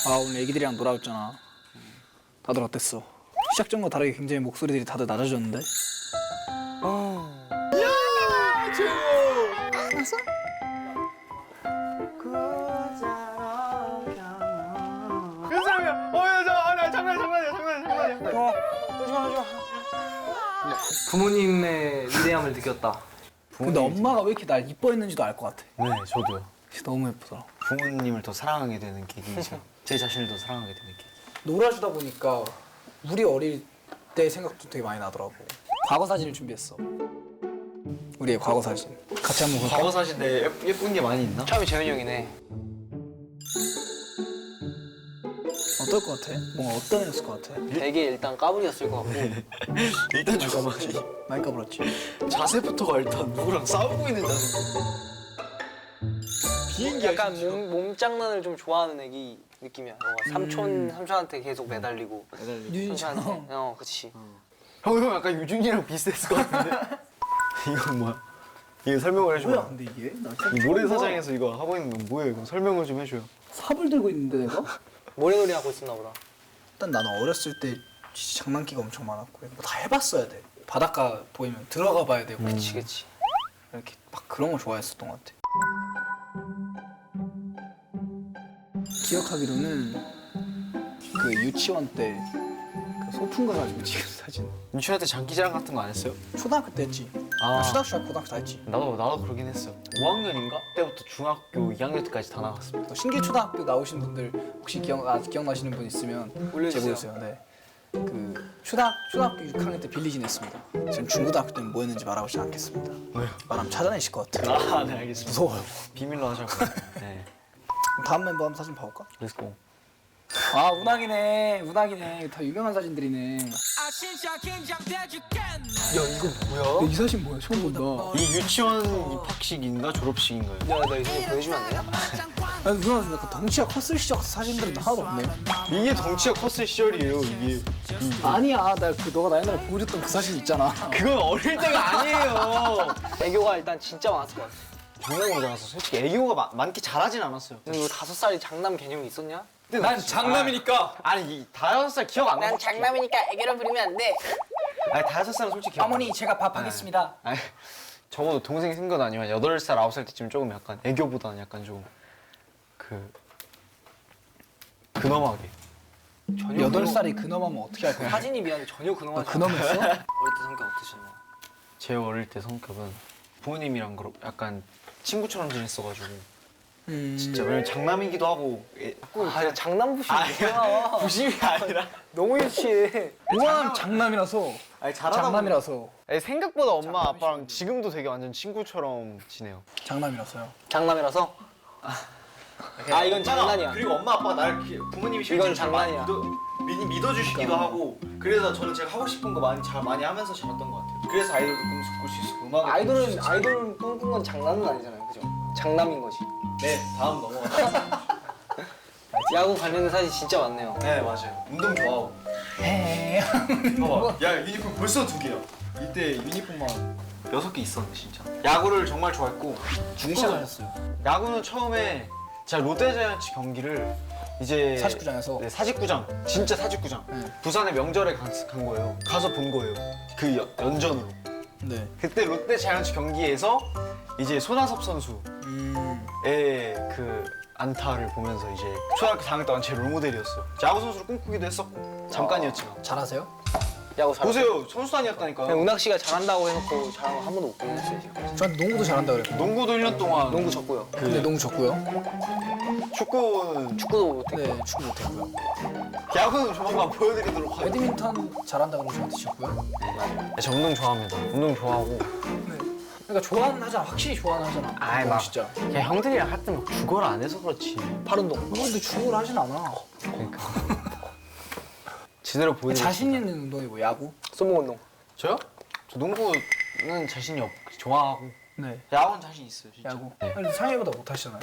아 오늘 애기들이랑 놀아왔잖아. 다들 어땠어? 시작 전과 다르게 굉장히 목소리들이 다들 낮아졌는데? 야 최고. 알았어? 윤사람이야. 야, 장난이야. 부모님의 위대함을 느꼈다. 근데 엄마가 왜 이렇게 날 이뻐했는지도 알 것 같아. 네, 저도요. 진짜 너무 예쁘더라. 부모님을 더 사랑하게 되는 계기이죠. 제 자신을 더 사랑하게 되는 계기. 놀아주다 보니까 우리 어릴 때 생각도 되게 많이 나더라고. 과거 사진을 준비했어. 우리의 과거 사진. 같이 한번 볼까? 과거 사진에 예쁜 게 많이 있나? 처음이 재현이 형이네. 어떨 것 같아? 뭔가 어떤 애였을 것 같아? 되게 일단 까불이었을 것 같고. 일단 잠깐만. 많이 까불었지. 자세부터가 일단 누구랑 싸우고 있는 자세. 비행기야. 약간 몸장난을 좀 좋아하는 애기 느낌이야. 너가 삼촌한테 계속 매달리고. 유진이처럼. 삼촌한테. 그치. 형 약간 유준이랑 비슷했을 것 같은데. 이건 뭐야? 이거 설명을 해줘. 뭐야 근데 이게? 나 이 모래사장에서 이거 하고 있는 건 뭐예요? 이거 설명을 좀 해줘요. 삽을 들고 있는데 내가? 모래놀이 하고 있었나 보다. 일단 나는 어렸을 때 진짜 장난기가 엄청 많았고 뭐 다 해봤어야 돼. 바닷가 보이면 들어가 봐야 되고 그치. 이렇게 막 그런 거 좋아했었던 것 같아. 기억하기로는 그 유치원 때 그 소풍 가가지고 찍은 사진. 유치원 때 장기자랑 같은 거 안 했어요? 초등학교 때 했지. 아. 초등학교, 중학교, 고등학교 다 했지. 나도 그러긴 했어. 5학년인가? 때부터 중학교 2학년 때까지 다 나갔습니다. 신길 초등학교 나오신 분들 혹시 기억나시는 분 있으면 올려주세요. 제보해주세요. 네. 그 초등학교 6학년 때 빌리 지냈습니다. 지금 중고등학교 때는 뭐 했는지 말하고 싶지 않겠습니다. 왜요? 말하면 찾아내실 것 같아요. 아, 네, 알겠습니다. 무서워요. 비밀로 하자고. 네. 그럼 다음 멤버 한번 사진 봐볼까? 렛츠고. 아 운학이네. 다 유명한 사진들이네. 야, 이거 뭐야? 이 사진 뭐야? 처음 본다. 이 유치원 입학식인가 졸업식인가요? 야, 나 이거 보여주면 안 되냐? 아니 누나 좀 약간 덩치가 컸을 시절 사진들은 하나도 없네. 이게 덩치가 컸을 시절이에요. 이게. 아니야, 너가 나 옛날에 보여줬던 그 사진 있잖아. 그건 어릴 때가 아니에요. 애교가 일단 진짜 많았을 것 같아. 장난으로 나와서 솔직히 애교가 많게 잘하진 않았어요. 근데 이거 5살이 장남 개념이 있었냐? 근데 난 장남이니까. 아니 이 5살 기억 안 나. 장남이니까 애교를 부리면 안 돼. 아니 5살은 솔직히 기억 안 어머니 나. 제가 밥 하겠습니다. 아니 적어도 동생이 생긴 건 아니면 8살 9살 때쯤 조금 약간 애교보다는 약간 좀 근엄하게. 8살이 근엄하면 어떻게 할 거야? 사진이 미안해 전혀 근엄하지 않아. 근엄했어? 어릴 때 성격 어떠셨나요? 제 어릴 때 성격은 부모님이랑 약간 친구처럼 지냈어가지고 진짜 왜냐면 장남이기도 하고 아, 장남부심 아니야. 뭐야? 부심이 아니라 너무 유치해. 우아한 장남이라서. 아니 잘하다 장남이라서. 아니, 생각보다 엄마 아빠랑 지금도 되게 완전 친구처럼 지내요. 장남이라서요. 장남이라서? 아 이건 장난이야. 그리고 엄마 아빠가 날 부모님이 이건 장난이야. 믿어주시기도 하고 그래서 저는 제가 하고 싶은 거 많이 하면서 자랐던 것 같아요. 그래서 아이돌도 꿈을 꿀 수 있었고 음악을 아이돌 꿈꾼 건 장난은 아니잖아요, 그죠? 장남인 거지. 네 다음 넘어가요. 야구 관련된 사진 진짜 많네요. 네 맞아요. 운동 좋아하고. 봐봐. 야 유니폼 벌써 2개야. 이때 유니폼만 6개 있었는데 진짜. 야구를 정말 좋아했고 주기 시작하셨어요. 야구는 처음에 제가 롯데자이언츠 경기를 이제 사직구장에서? 네, 사직구장 진짜 사직구장 부산에 명절에 간 거예요. 가서 본 거예요. 그 연전으로. 네. 그때 롯데자이언츠 경기에서 이제 손아섭 선수의 그 안타를 보면서 이제 초등학교 4학년 동안 제 롤모델이었어요. 야구 선수를 꿈꾸기도 했었고 잠깐이었지만. 잘하세요? 야구 잘. 보세요 선수 다녔다니까요. 그냥 운학 씨가 잘한다고 해놓고 잘한 거 한 번도 못 보여줬어요 지금. 저한테 농구도 잘한다 그랬고. 농구도 1년 동안 농구 졌고요. 근데 농구 졌고요. 축구는 축구도 못했고. 네, 축구 못했고요. 야구는 조만간 보여드리도록 하겠습니다. 배드민턴 잘한다 그러고 저한테 졌고요. 저 운동 좋아합니다. 운동 좋아하고 그러니까 좋아는 하잖아. 확실히 좋아는 하잖아. 아이, 막 막. 진짜. 그냥 형들이랑 할 때 막 죽어를 안 해서 그렇지. 팔운동. 근데 축구를 하진 않아. 그러니까 제대로 보여드리. 자신 있는 운동이 뭐 야구? 손목 운동. 저요? 저 농구는 자신이 좋아하고 네. 야구는 자신 있어요 진짜. 야구. 아니 상해보다 못 하시잖아요.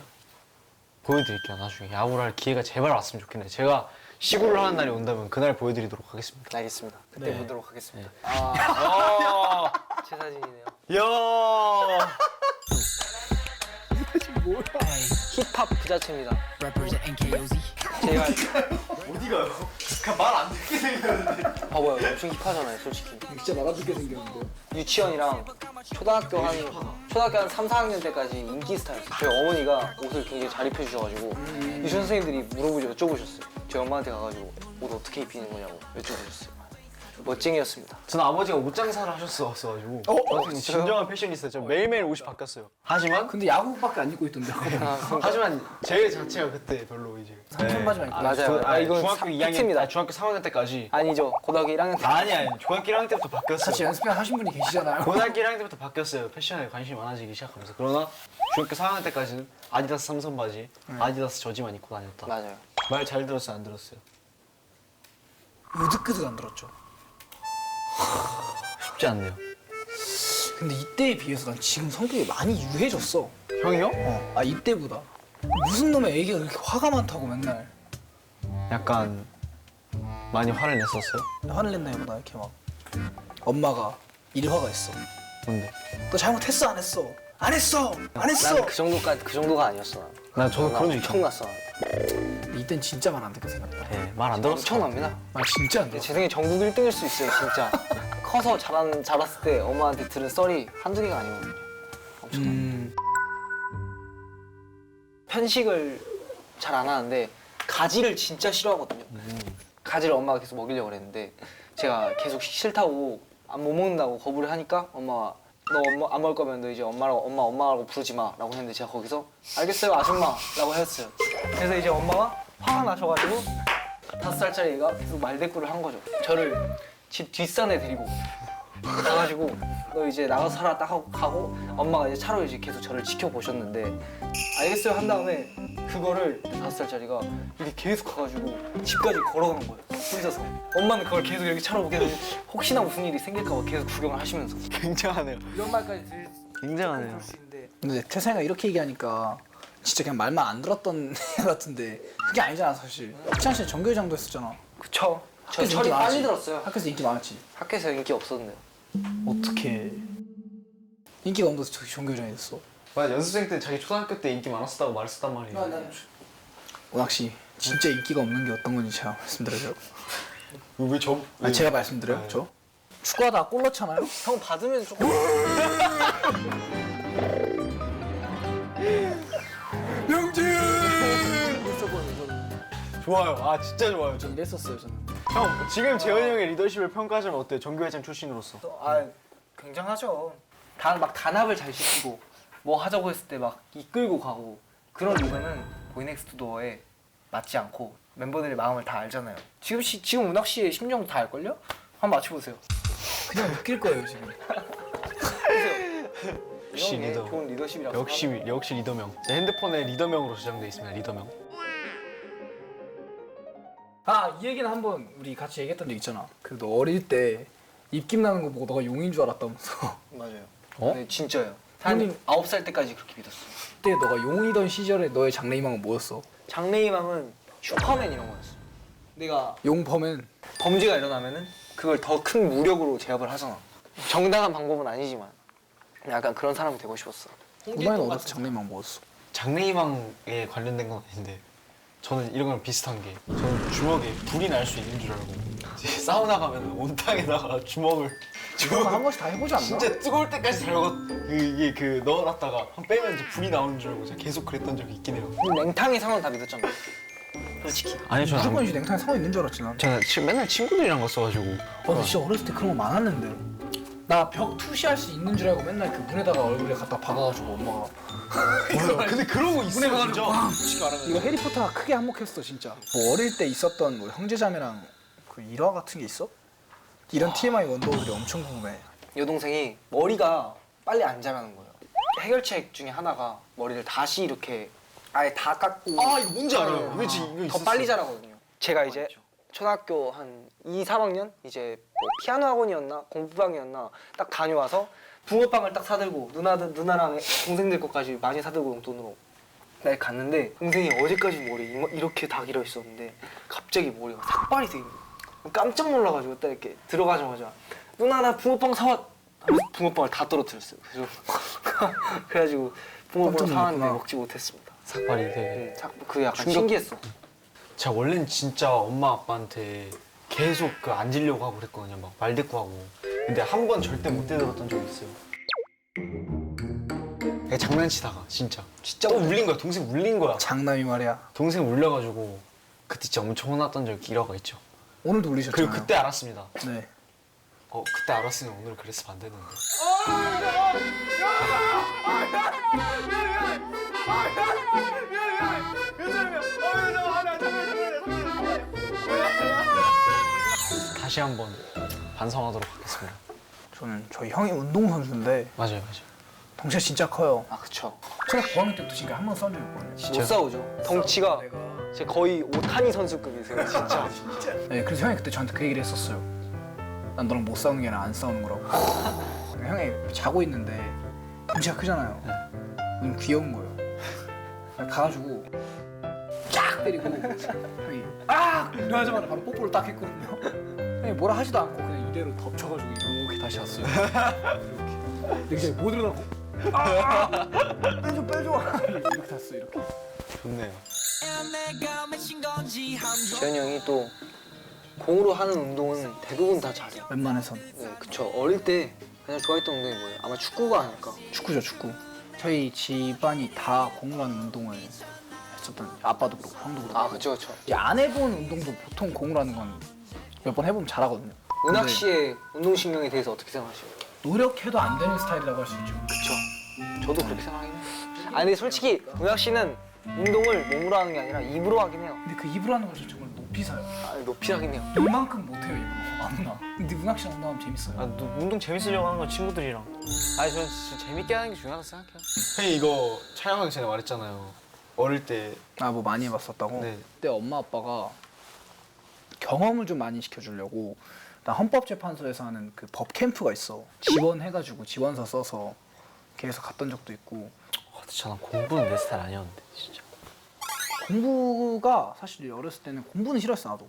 보여드릴게요 나중에. 야구를 할 기회가 제발 왔으면 좋겠네요. 제가 시구를 하는 날이 온다면 그날 보여드리도록 하겠습니다. 알겠습니다. 그때 네. 보도록 하겠습니다. 야, 제 사진이네요. 야. 힙합 그 자체입니다. Representing KOZ. 제가 어디 가요? 그냥 말 안 듣게 생겼는데. 봐봐요. 엄청 힙하잖아요, 솔직히. 진짜 말아듣게 생겼는데. 유치원이랑 초등학교 한 3, 4학년 때까지 인기 스타였어요. 저희 어머니가 옷을 굉장히 잘 입혀주셔가지고 유치원 선생님들이 물어보죠, 여쭤보셨어요. 저희 엄마한테 가가지고 옷 어떻게 입히는 거냐고 여쭤보셨어요. 멋쟁이였습니다. 저는 아버지가 옷 장사를 하셨어가지고 진짜요? 진정한 패셔니스타. 저 매일매일 옷이 바뀌었어요. 하지만 근데 야구복밖에 안 입고 있던데. 하지만 제 자체가 그때 별로 이제 삼촌 바지만 입고. 맞아요. 이건 중학교 2학년, 팩트입니다. 중학교 3학년 때까지. 아니죠. 고등학교 1학년 때. 아니 중학교 1학년 때부터 같이 바뀌었어요. 연습회 하신 분이 계시잖아요. 고등학교 1학년 때부터 바뀌었어요. 패션에 관심이 많아지기 시작하면서. 그러나 중학교 4학년 때까지는 아디다스 삼선 바지, 아디다스 저지만 입고 다녔다. 맞아요. 말 잘 들었어요, 안 들었어요? 으득으득 안 들었죠. 쉽지 않네요. 근데 이때에 비해서 난 지금 성격이 많이 유해졌어. 형이요? 아 이때보다. 무슨 놈의 애기가 그렇게 화가 많다고 맨날. 약간 많이 화를 냈었어요? 화를 냈나보다 이렇게 막 엄마가 일화가 있어. 뭔데? 너 잘못했어 안 했어? 안 했어 안 했어. 난 그 정도가 아니었어. 난. 난 저도 그런 적 있죠. 엄청났어. 근데 이땐 진짜 말 안 듣게 생겼다. 네, 말 안 들었어. 엄청납니다. 말 진짜 안 들어. 제 생에 전국 1등일 수 있어요, 진짜. 커서 자랐을 때 엄마한테 들은 썰이 한두 개가 아니거든요. 엄청나. 편식을 잘 안 하는데 가지를 진짜 싫어하거든요. 가지를 엄마가 계속 먹이려고 그랬는데 제가 계속 싫다고 못 먹는다고 거부를 하니까 엄마가 너 엄마 안 먹을 거면 너 이제 엄마라고 부르지 마라고 했는데 제가 거기서 알겠어요 아줌마라고 했어요. 그래서 이제 엄마가 화가 나셔가지고 5살짜리 애가 계속 말대꾸를 한 거죠. 저를 집 뒷산에 데리고 가가지고 너 이제 나가서 살아 딱 하고 가고 엄마가 이제 차로 이제 계속 저를 지켜보셨는데 알겠어요 한 다음에 그거를 5살짜리가 이렇게 계속 가가지고 집까지 걸어가는 거예요 혼자서. 엄마는 그걸 계속 이렇게 차로 보게 되고 혹시나 무슨 일이 생길까 봐 계속 구경을 하시면서 굉장하네요. 이런 말까지 굉장하네요. 수 있는데 근데 태상이가 이렇게 얘기하니까 진짜 그냥 말만 안 들었던 애 같은데 그게 아니잖아 사실. 학창 시절 전교회장도 했었잖아. 그쵸. 저 학교에서 철이 인기 많았지? 빨리 들었어요. 학교에서 인기 많았지. 학교에서 인기 없었는데요. 어떻게 인기가 없는데 저기 전교회장이 됐어? 맞아, 연습생 때 자기 초등학교 때 인기 많았었다고 말했었단 말이에요. 오낙 씨 진짜 인기가 없는 게 어떤 건지 제가 말씀드려요. 왜 저? 아 제가 말씀드려요? 네. 저? 축구하다가 골 넣잖아요? 형 받으면 조금 좋아요. 아 진짜 좋아요. 전 이랬었어요 저는. 형 지금 재현이 형의 리더십을 평가하자면 어때요? 전교회장 출신으로서. 굉장하죠. 막 단합을 잘 시키고 뭐 하자고 했을 때 막 이끌고 가고 그런 리더는 보이넥스트도어에 맞지 않고 멤버들의 마음을 다 알잖아요. 지금 운학 씨의 심정도 다 알걸요? 한번 맞춰보세요. 그냥 웃길 거예요 지금. 역시 이런 게 리더. 좋은 리더십이라고. 역시 리더명. 제 핸드폰에 리더명으로 저장돼 있습니다. 리더명. 아 이 얘기는 한번 우리 같이 얘기했던 적 있잖아. 그 너 어릴 때 입김 나는 거 보고 너가 용인 줄 알았다면서. 맞아요. 어? 네, 진짜요. 한 9살 때까지 그렇게 믿었어. 그때 너가 용이던 시절에 너의 장래희망은 뭐였어? 장래희망은 슈퍼맨 이런 거였어. 내가 용퍼맨. 범죄가 일어나면은 그걸 더 큰 무력으로 제압을 하잖아. 정당한 방법은 아니지만 약간 그런 사람이 되고 싶었어. 너는 어렸을 때 장래희망 뭐였어? 장래희망에 관련된 건 아닌데 저는 이런 거랑 비슷한 게 저는 주먹에 불이 날 수 있는 줄 알고 이제 사우나 가면 온탕에다가 주먹을 한 번씩 다 해보지 않나? 진짜 뜨거울 때까지 달고 이게 넣어놨다가 한 빼면 이제 불이 나오는 줄 알고 제가 계속 그랬던 적이 있긴 해요. 냉탕의 상황 다 믿었잖아. 솔직히. 아니 무조건 이제 냉탕에 상어 있는 줄 알았지 난. 저는 맨날 친구들이랑 갔어가지고 나 진짜 어렸을 때 그런 거 많았는데. 나 벽 투시할 수 있는 줄 알고 맨날 그 문에다가 얼굴에 갖다 박아가지고 엄마가 근데 그런 거 있어요 문에 진짜. 가가지고 솔직히 말하면 이거 해리포터가 크게 한몫했어 진짜. 뭐 어릴 때 있었던 뭐 형제자매랑 그 일화 같은 게 있어? 이런 TMI 원더들이 엄청 궁금해. 여동생이 머리가 빨리 안 자라는 거예요. 해결책 중에 하나가 머리를 다시 이렇게 아예 다 깎고 아 이거 뭔지 알아요. 이거 지금 이거 더 있었어요. 빨리 자라거든요. 제가 이제 맞죠. 초등학교 한 2, 3학년 이제 뭐 피아노 학원이었나 공부방이었나 딱 다녀와서 붕어빵을 딱 사들고 누나랑 동생들 것까지 많이 사들고 용돈으로 날 갔는데 동생이 어제까지 머리 이렇게 다 길어 있었는데 갑자기 머리가 삭발이 돼 있는 거야. 깜짝 놀라가지고 딱 이렇게 들어가자마자 누나 나 붕어빵 사왔. 하면서 붕어빵을 다 떨어뜨렸어요. 그래서 그래가지고 붕어빵을 깜짝 사왔는데 놀랐구나. 먹지 못했습니다. 삭발이 되게 그 약간 충격- 신기했어. 제가 원래는 진짜 엄마 아빠한테 계속 그 앉으려고 하고 그랬거든요. 막 말대꾸하고. 근데 한 번 절대 못 대들었던 적이 있어요. 내가 장난치다가 진짜 또 울린 거야. 동생 울린 거야. 장남이 말이야. 동생 울려가지고 그때 진짜 엄청 혼났던 적이 일화가 있죠. 오늘도 울리셨잖아요. 그리고 그때 알았습니다. 네. 그때 알았으면 오늘 그랬으면 안 되는데. 다시 한번 반성하도록 하겠습니다. 저는 저희 형이 운동선수인데 맞아요. 덩치가 진짜 커요. 아 그쵸. 제가 고학년 때부터 지금 한 번 싸운 적이 없거든요. 못 싸우죠. 덩치가 내가. 제 거의 오타니 선수급이세요 진짜. 네, 그래서 형이 그때 저한테 그 얘기를 했었어요. 난 너랑 못 싸우는 게 아니라 안 싸우는 거라고. 형이 자고 있는데 덩치가 크잖아요. 너무 귀여운 거예요. 가가지고 쫙 때리고 형이 일어나자마자 바로 뽀뽀를 딱 했거든요. 형이 뭐라 하지도 않고 그냥 이대로 덮쳐가지고 이렇게 다시 왔어요. 이렇게 이제 못 일어나고 빼줘 이렇게 탔어 이렇게. 좋네요. 재현이 형이 또 공으로 하는 운동은 대부분 다 잘해요. 웬만해선 네, 그쵸. 어릴 때 가장 좋아했던 운동이 뭐예요? 아마 축구가 아닐까. 축구죠 축구. 저희 집안이 다 공으로 하는 운동을 했었던 아빠도 그렇고 형도 그렇고. 아 그쵸. 이제 안 해본 운동도 보통 공으로 하는 건 몇 번 해보면 잘하거든요. 은학 근데 씨의 운동신경에 대해서 어떻게 생각하시나요? 노력해도 안 되는 스타일이라고 할 수 있죠. 그쵸. 저도 그렇게 생각해요. 아니 근데 솔직히 은학 씨는 운동을 몸으로 하는 게 아니라 입으로 하긴 해요. 근데 그 입으로 하는 것을 정말 높이 사요. 아, 높이 하긴 해요. 이만큼 못해요 입으로 아무나. 근데 문학 씨랑 운동하면 재밌어요. 운동 재밌으려고 하는 건 친구들이랑. 아니 저는 진짜 재밌게 하는 게 중요하다고 생각해요. 형이 이거 촬영하기 전에 말했잖아요. 어릴 때. 뭐 많이 해봤었다고? 네. 그때 엄마 아빠가 경험을 좀 많이 시켜주려고 나 헌법재판소에서 하는 그 법 캠프가 있어. 지원해가지고 지원서 써서 걔에서 갔던 적도 있고. 진짜 난 공부는 내 스타일 아니었는데 진짜. 공부가 사실 어렸을 때는 공부는 싫었어 나도.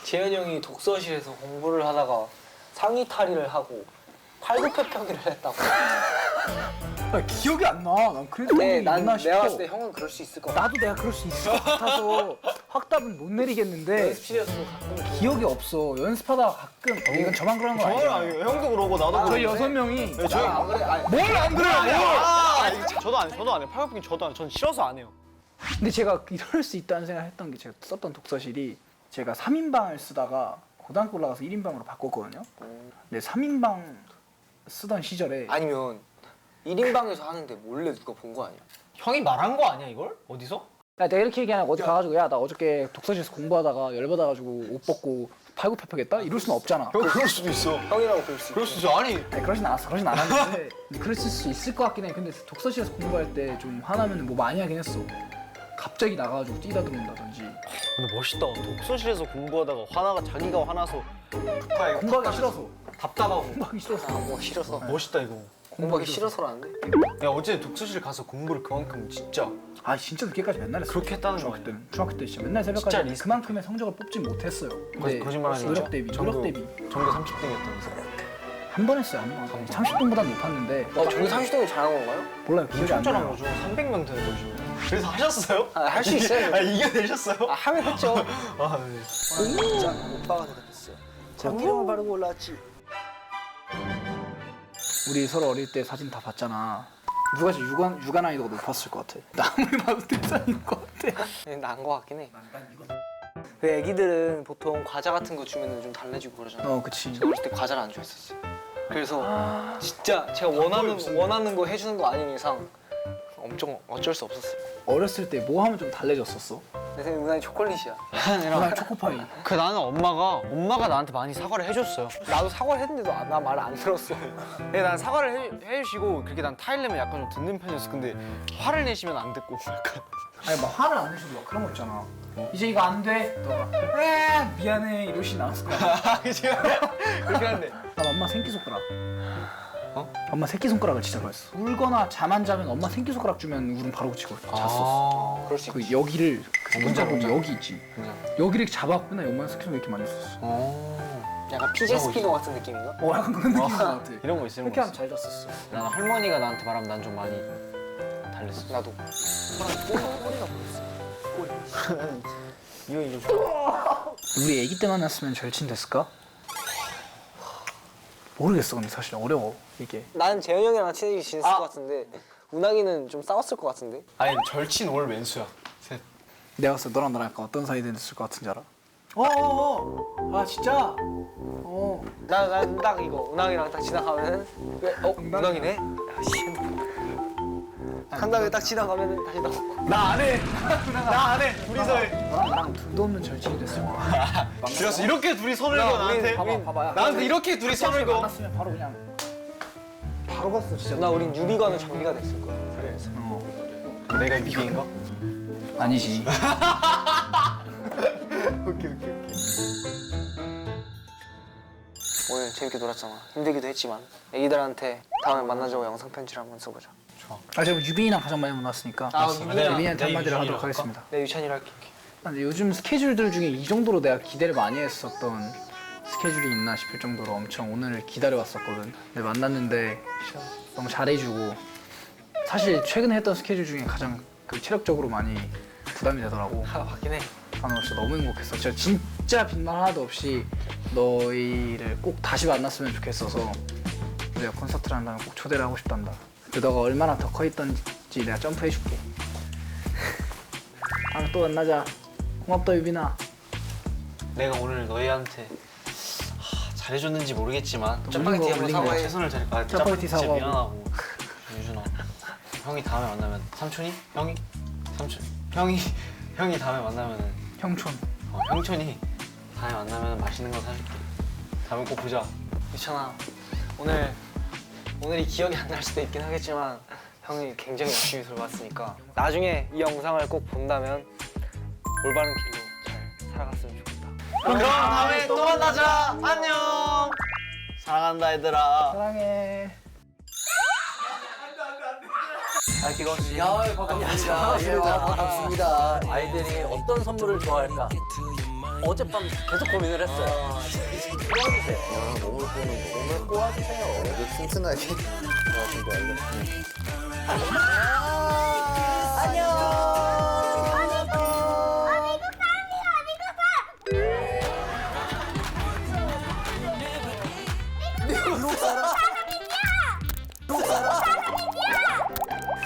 재현이 형이 독서실에서 공부를 하다가 상의 탈의를 하고 팔굽혀펴기를 했다고. 기억이 안 나. 난 그래도 네, 난 있나 싶어. 내가 봤을 때 형은 그럴 수 있을 것 같아. 나도 내가 그럴 수 있을 것 같아서 확답은 못 내리겠는데 연습실에서도 가끔 기억이 없어. 연습하다가 가끔 이건 저만 그러는 거 저는 아니야. 아니에요. 형도 그러고 나도 그러고. 저희 6명이 네, 저희 안 그래. 아니, 뭘 안 그래요? 저도 안 해요. 팔굽혀펴기 저도 안 해요. 전 싫어서 안 해요. 근데 제가 이럴 수 있다는 생각을 했던 게 제가 썼던 독서실이 제가 3인방을 쓰다가 고등학교 올라가서 1인방으로 바꿨거든요. 근데 3인방 쓰던 시절에 아니면 1인방에서 하는데 몰래 누가 본 거 아니야? 형이 말한 거 아니야 이걸? 어디서? 야, 내가 이렇게 얘기하냐 어디 가가지고 야 나 어저께 독서실에서 공부하다가 열받아가지고 옷 벗고 팔굽혀펴겠다? 이럴 수는 없잖아. 형 그럴 수도 있어. 형이라고 그럴 수 있어. 그럴 수도 있어. 아니 아니, 그러진 않았는데 그랬을 수 있을 것 같긴 해. 근데 독서실에서 공부할 때 좀 화나면 뭐 많이 하긴 했어. 갑자기 나가가지고 뛰다 들어온다든지. 근데 멋있다. 독서실에서 공부하다가 자기가 화나서 공부하기 싫어서. 답답하고. 공부하기 싫어서. 뭐 싫어서. 멋있다 이거. 공부하기 싫어서라는데? 야 어제 독서실 가서 공부를 그만큼 진짜 아 진짜 늦게까지 맨날 했어. 그렇게 했다는 거 중학교 아니야? 때는. 중학교 때 진짜 맨날 새벽까지 진짜 했는데 리스펙. 그만큼의 성적을 뽑지 못했어요. 근데 거짓말 아니죠? 노력 대비. 전교 30등이었다면서. 한 번 했어요 한 번. 30등보다 높았는데 저기 30등이 잘한 건가요? 몰라요 기억이 안 엄청 잘한 나요. 거죠. 300명 되는 거죠. 그래서 하셨어요? 아, 할 수 있어요. 아 이겨내셨어요? 아, 하면 했죠. 아 네. 진짜 오빠가 대답했어요. 참기름을 바르고 올라왔지. 우리 서로 어릴 때 사진 다 봤잖아. 누가 제일 육아 난이도가 높았을 것 같아. 나 아무리 봐도 대상인 것 같아. 난거 같긴 해. 그 애기들은 보통 과자 같은 거 주면 좀 달래주고 그러잖아. 그치. 제가 어릴 때 과자를 안 좋아했었어요. 그래서 진짜 제가 원하는 거 해주는 거 아닌 이상 엄청 어쩔 수 없었어요. 어렸을 때 뭐 하면 좀 달래졌었어? 내 생각에 은하이 초콜릿이야. 난 초코파이. 그 나는 엄마가 나한테 많이 사과를 해줬어요. 나도 사과를 했는데도 나 말 안 들었어. 네, 난 사과를 해주시고 그렇게 난 타일내면 약간 좀 듣는 편이었어. 근데 화를 내시면 안 듣고 약간. 아니 막 화를 안 내셔도 막 그런 거 있잖아. 이제 이거 안 돼. 너가 에 미안해 이러시 나왔을 거야. 그렇게 하는데. 난 엄마 새끼손가락. 엄마 새끼손가락을 진짜 좋아했어. 울거나 잠 안 자면 엄마 새끼손가락 주면 울음 바로 그치고 잤었어. 그럴 수 있지. 그 여기를 그 뭔지 새끼손가락 알아. 여기 있지. 여기를 잡았고 나 엄마 새끼손가락 이렇게 만졌었어. 약간 피제 스피너 같은 느낌인가? 약간 그런 느낌인 것 같아. 이런 거 있어. 그렇게 하면 잘 잤었어. 나는 할머니가 나한테 말하면 난 좀 많이 달랬어. 나도. 꼬리가 보였어. 꼬리. 이거 인정. 우리 아기 때 만났으면 절친 됐을까? 모르겠어. 근데 사실 어려워 이게. 나는 재현이 형이랑 친하게 지냈을 것 같은데 운항이는 좀 싸웠을 것 같은데. 아니 절친 올 왼수야. 셋. 내가 봤을 때 너랑 나랑 약간 어떤 사이 됐을 것 같은지 알아? 아 진짜? 난 딱 이거 운항이랑 딱 지나가면은 왜? 운항이네? 아, 씨. 한 다음에 딱 지나가면은 다시 나오고. 나 안 해. 나 안 해. 둘이서 해. 너랑 나랑 둘도 없는 절친이 됐을 거야. 그래서 이렇게 둘이 손을 야, 거 우린 나한테. 봐봐. 나한테 이렇게 둘이 손을 거. 만났으면 바로 그냥 바로 갔어 진짜. 나 우린 유비관우 장비가 됐을 거야. 내가 미비인가? 아니지. 오케이. 오늘 재밌게 놀았잖아. 힘들기도 했지만 애기들한테 다음에 만나자고 영상 편지를 한번 써보자. 아 제가 유빈이랑 가장 많이 만났으니까 유빈이한테 한마디를 하도록 하겠습니다. 내 유찬이를 할게. 근데 요즘 스케줄들 중에 이 정도로 내가 기대를 많이 했었던 스케줄이 있나 싶을 정도로 엄청 오늘을 기다려왔었거든. 근데 만났는데 너무 잘해주고 사실 최근에 했던 스케줄 중에 가장 그 체력적으로 많이 부담이 되더라고. 맞긴 해. 아, 나 진짜 너무 행복했어. 진짜 빈말 하나도 없이 너희를 꼭 다시 만났으면 좋겠어서 우리가 콘서트를 한다면 꼭 초대를 하고 싶단다. 근데 너가 얼마나 더 커 있던지 내가 점프해줄게. 다음에 또 만나자. 고맙다 유빈아. 내가 오늘 너희한테 잘해줬는지 모르겠지만 짜파게티 한번 사과해. 최선을 다해. 짜파게티 진짜 사과하고. 미안하고 유준아. 형이 다음에 만나면 삼촌이? 형이? 삼촌 형이 다음에 만나면은 형촌. 형촌이 다음에 만나면 맛있는 거 사줄게. 다음에 꼭 보자. 유찬아, 오늘이 기억이 안 날 수도 있긴 하겠지만 형이 굉장히 열심히 돌봤으니까 나중에 이 영상을 꼭 본다면 올바른 길로 잘 살아갔으면 좋겠다. 그럼 다음에 또 만나자. 안녕. 사랑한다 얘들아. 사랑해. 기건 씨. 반갑습니다. 반갑습니다. 아이들이 어떤 선물을 좋아할까? 어젯밤 계속 고민을 했어요. 꼬아주세요. 몸을 꼬아주세요. 아주 튼튼하게 준비하려고.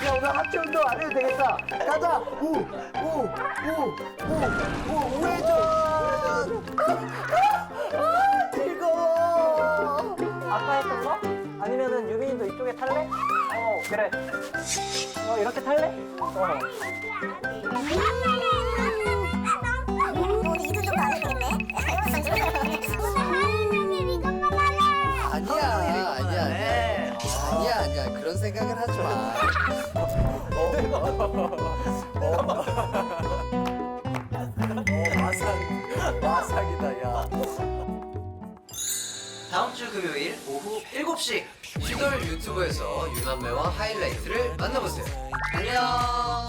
야, 오늘 하체 운동 안 해도 되겠다. 가자. 우회전. 즐거워. 아까 했던 거? 아니면은 유빈이도 이쪽에 탈래? 그래. 이렇게 탈래? 이도 좀 안 해도 되겠네. 아니야. 그런 생각을 하지 마. 마상이다, 야. 다음 주 금요일 오후 7시 슈돌 유튜브에서 유남매와 하이라이트를 만나보세요. 안녕.